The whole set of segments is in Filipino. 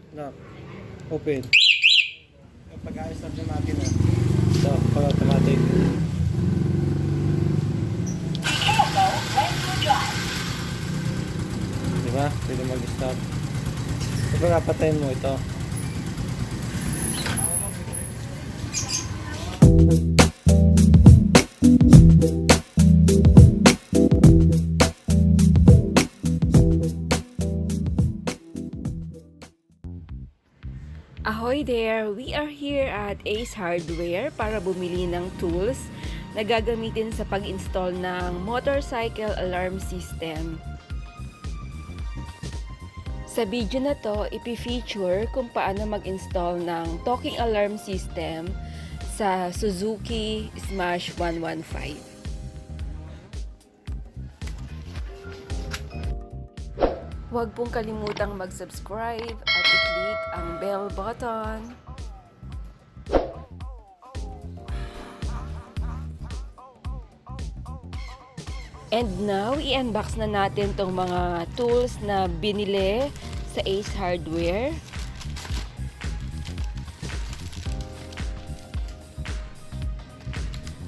Lock. Open. Yung pag-ayos natin natin. Ito, pag-automatic. Diba? Pwede mag-stop. Ito nga, patayin mo ito. Ahoy there! We are here at Ace Hardware para bumili ng tools na gagamitin sa pag-install ng motorcycle alarm system. Sa video na to, ipi-feature kung paano mag-install ng talking alarm system sa Suzuki SMASH115. Huwag pong kalimutang mag-subscribe at i-click ang bell button. And now, i-unbox na natin tong mga tools na binili sa Ace Hardware.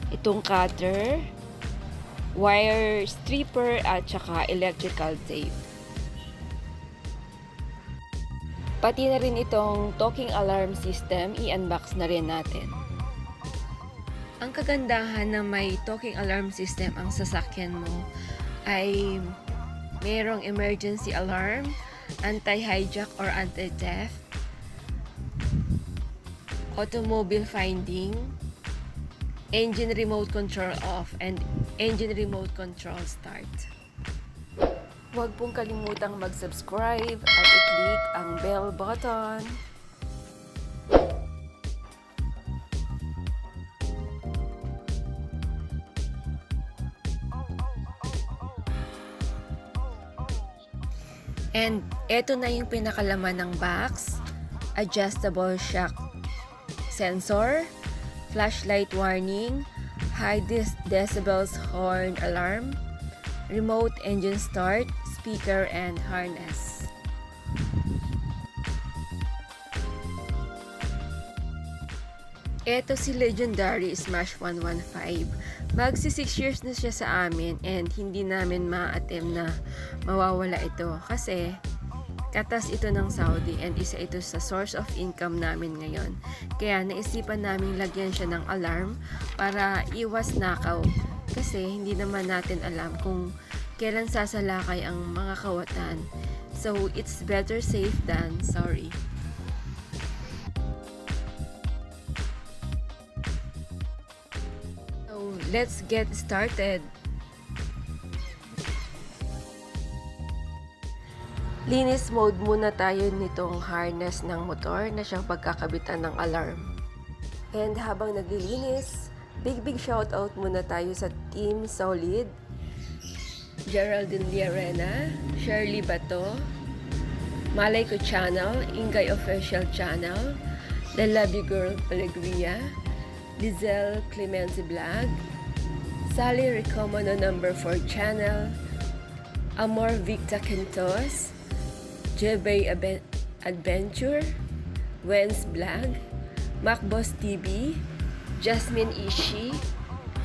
Itong cutter, wire stripper at saka electrical tape. Pati na rin itong talking alarm system, i-unbox na rin natin. Ang kagandahan na may talking alarm system ang sasakyan mo ay merong emergency alarm, anti-hijack or anti-theft, automobile finding, engine remote control off, and engine remote control start. Huwag pong kalimutang mag-subscribe at i-click ang bell button. And eto na yung pinakalaman ng box. Adjustable shock sensor, flashlight warning, high decibels horn alarm, remote engine start, speaker, and harness. Ito si legendary SMASH115. Magsi 6 years na siya sa amin and hindi namin ma-attempt na mawawala ito kasi katas ito ng Saudi and isa ito sa source of income namin ngayon. Kaya naisipan namin lagyan siya ng alarm para iwas nakaw kasi hindi naman natin alam kung kailan sasalakay ang mga kawatan. So, it's better safe than sorry. So, let's get started. Linis mode muna tayo nitong harness ng motor na siyang pagkakabitan ng alarm. And habang naglilinis, big shout out muna tayo sa Team Solid, Geraldine Liarena, Shirley Bato, Malay Ko Channel, Ingay Official Channel, The Love You Girl Pellegria, Lizelle Clemente Vlog, Sally Recomono number 4 Channel, Amor Victa Quintos, Jebay Adventure, Wens Vlog, Macboss TV, Jasmine Ishi,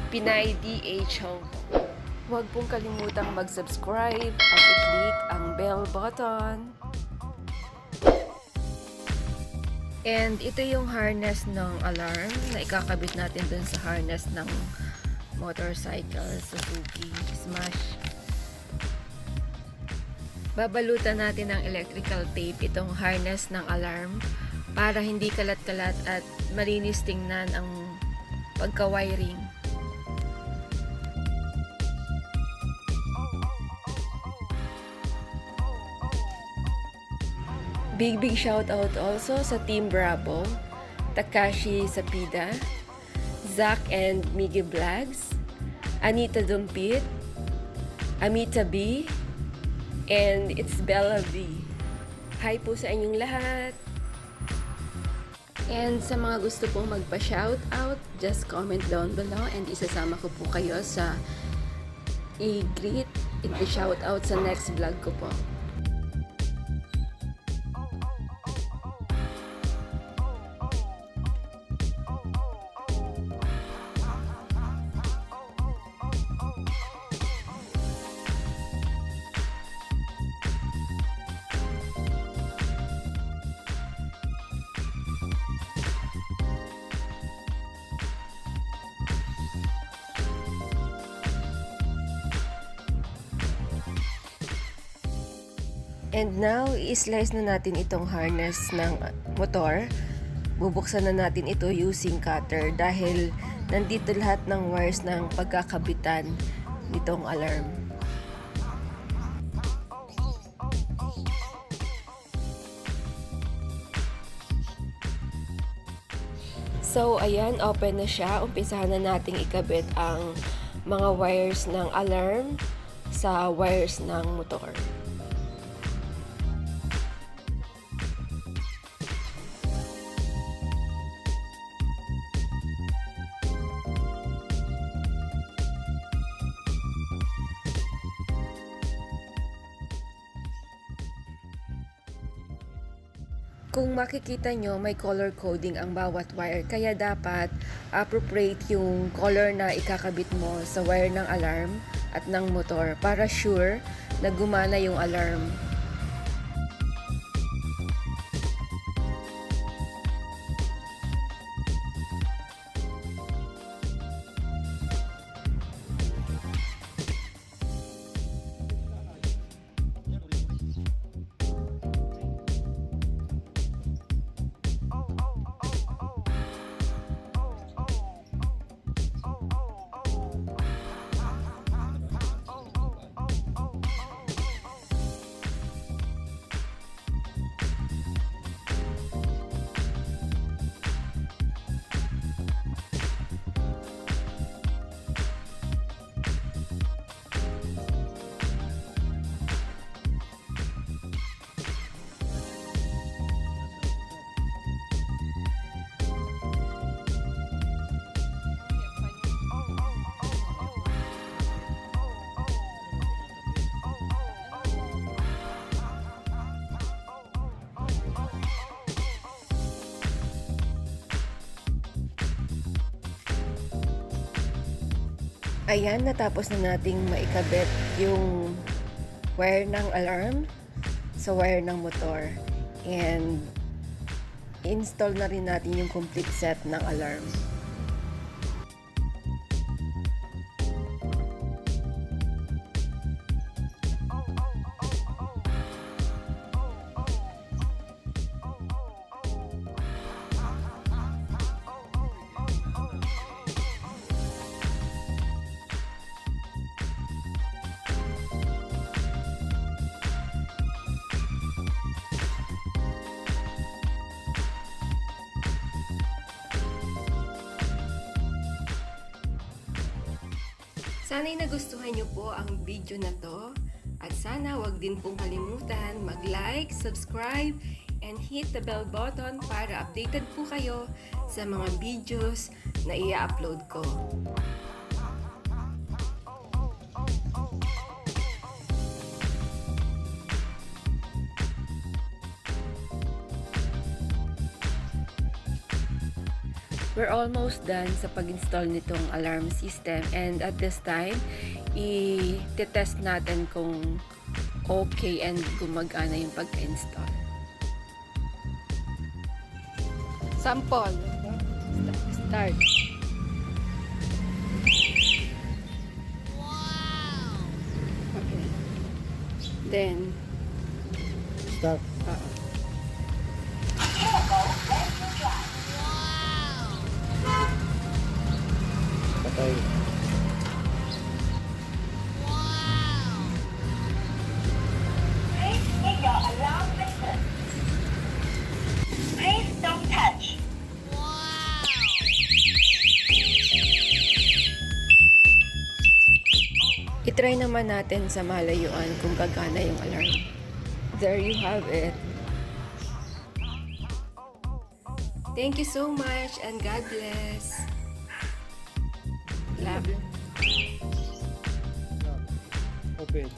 Pinay DH Hong Kong. Huwag pong kalimutang mag-subscribe at i-click ang bell button. And ito yung harness ng alarm na ikakabit natin dun sa harness ng motorcycle Suzuki Smash. Babalutan natin ng electrical tape itong harness ng alarm para hindi kalat-kalat at malinis tingnan ang pagka-wiring. Big shout out also sa Team Bravo, Takashi Sapida, Zach and Miggy Vlogs, Anita Dumpit, Amita B, and it's Bella V. Hi po sa inyong lahat! And sa mga gusto pong magpa-shout out, just comment down below and isasama ko po kayo sa i-greet, i-shout out sa next vlog ko po. And now, i-slice na natin itong harness ng motor. Bubuksan na natin ito using cutter dahil nandito lahat ng wires ng pagkakabitan nitong alarm. So, ayan, open na siya. Umpisahan na nating ikabit ang mga wires ng alarm sa wires ng motor. Kung makikita nyo, may color coding ang bawat wire. Kaya dapat appropriate yung color na ikakabit mo sa wire ng alarm at ng motor para sure na gumana yung alarm. Ayan, natapos na nating maikabit yung wire ng alarm sa wire ng motor. And install na rin natin yung complete set ng alarm. Sana'y nagustuhan nyo po ang video na to at sana wag din pong kalimutan mag-like, subscribe, and hit the bell button para updated po kayo sa mga videos na i-upload ko. We're almost done sa pag-install nitong alarm system, and at this time, i-test natin kung okay and gumagana yung pagka-install. Sample. Start. Wow! Okay. Then, Start. Patay. Please take your alarm system. Please don't touch. itry naman natin sa malayuan kung gagana yung alarm. There you have it. Thank you so much and God bless. Love. Open.